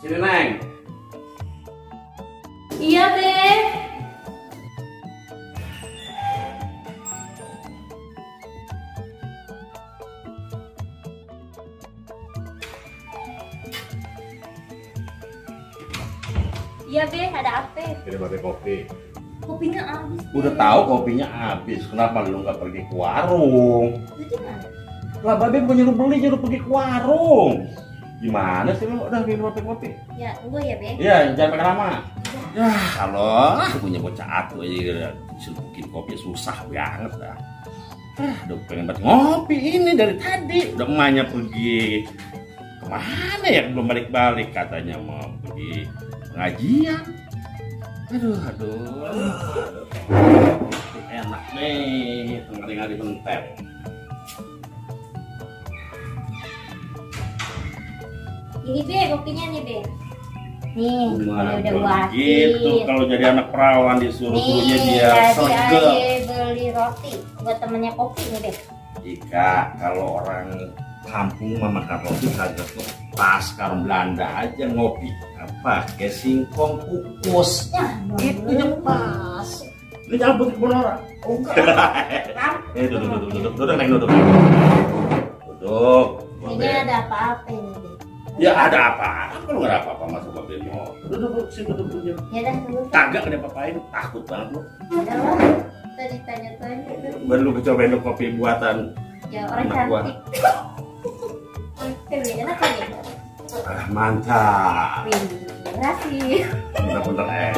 Sini Neng. Iya, Beb. Iya, Beb, ada apa? Kirim pakai kopi. Kopinya habis. Udah tahu kopinya habis, kenapa lu nggak pergi ke warung? Itu gimana? Lah Babe bukan nyuruh beli, nyuruh pergi ke warung. Gimana sih lu udah minum kopi? Ya, tunggu ya, Beb. Iya, jangan pakai lama. Ya, kalau punya bocah atuh aja disuruh bikin kopi susah banget dah. Udah pengen banget ngopi ini dari tadi. Udah emaknya pergi kemana ya, belum balik-balik, katanya mau pergi pengajian. Aduh. Enak nih, ngari-ngari bentar. Ini, Beb, kopinya nih, Beb. Nih, Gimana udah buatin. begitu kalau jadi anak perawan disuruh-suruhnya dia tadi sergap. Ade beli roti buat temennya kopi nih, Beb. Jika kalau orang kampung mah makan roti kagak tuh Laskar Belanda aja ngopi apa kayak singkong kukus itu yang pas. Ini jangan putih kebun orang. Oh, enggak. Duduk Neng, duduk. Ini ada apa-apa ini, Beb? Ya ada apa? Kalau nggak ada apa-apa masuk mobil mau. Duduk sini duduk. Ya dah, tunggu. Kagak ada apa-apain, takut banget lu. Ada lah. Tadi tanya-tanya. Baru lu cobain kopi buatan Ya, orang anak gua. cantik. Oke, Beb, enak kan ya? Mantap. Terima kasih. Bentar-bentar